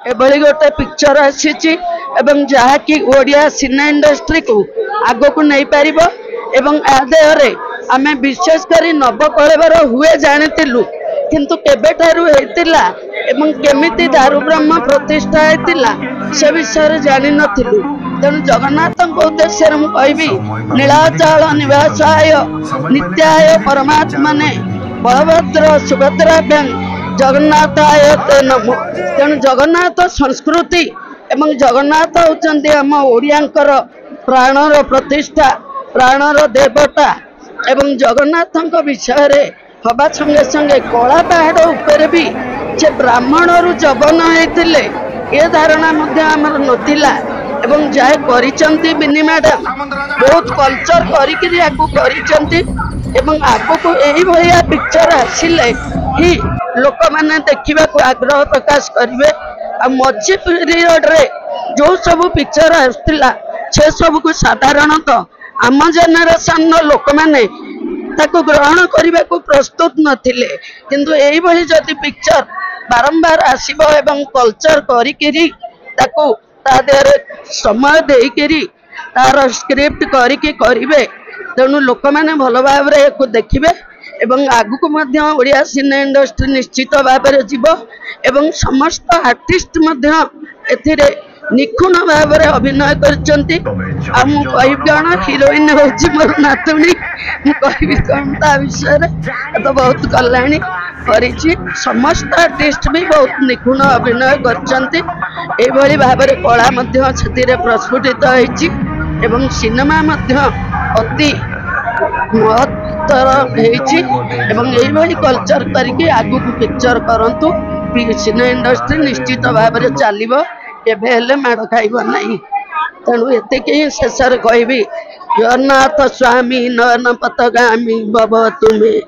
एभली गोटे पिक्चर आसी जहाँकि ओडिया सिने इंडस्ट्री को आग को नहीं पार एवं आदेहरे आम विशेषकर नवकलेवर हुए जानीलु किंतु केबेठारु हेतिला एवं केमिति दारु ब्रह्म प्रतिष्ठा हेतिला से विषय जानी नथिलु। तेणु जगन्नाथ उद्देश्य मुझे नीलाचल निवासाय नित्याय परमात्मने बलभद्र सुभद्रा जगन्नाथाय ते नमो। तेणु जगन्नाथ संस्कृति एवं जगन्नाथ होचंदी आम ओडियांकर प्राणर प्रतिष्ठा प्राणर देवता एवं जगन्नाथ विषय रे हवा संगे संगे कला पहाड़ उपर भी जे ब्राह्मण रु जबन होते ये धारणा आमर नथिला एवं जाए करिचंती बिनी मैडम बहुत कल्चर करी आगु को यही भाया पिक्चर आसिले ही लोक मैंने देखा आग्रह प्रकाश करेंगे। मझी पीरियड रे जो सब पिक्चर आसला से सब को साधारणतः आम जेनेरेशन लोक मैंने ताको ग्रहण करने को प्रस्तुत नथिले किंतु यही भली जदि पिक्चर बारंबार आसीबो एवं कल्चर करी ताको ता देहरे समय देकरी तार स्क्रिप्ट करिके करिवे तेणु लोक मैंने भल भाव को देखिए एवं आगु को ओडिया सिने इंडस्ट्री निश्चित भाव में जीव एवं समस्त आर्टिस्ट एथिरे निखुण भाव में अभिनय करचंती। कण हिरोइन हूँ मोर नातुणी मुझे कौन ता विषय तो बहुत कल्याणी करी समस्त आर्टिस्ट भी बहुत निखुण अभिनय करचंती। एभली भाव में कला प्रस्फुटित होइछि एवं सिनेमा अति महत्तर होती कल्चर करके आगु पिक्चर करंतु सिने इंडस्ट्री निश्चित भाव में चलो एवं माड़ खाइब नहीं। तेणु ये शेष कहि जगन्नाथ स्वामी नयन पथगामी भव तुम्हें।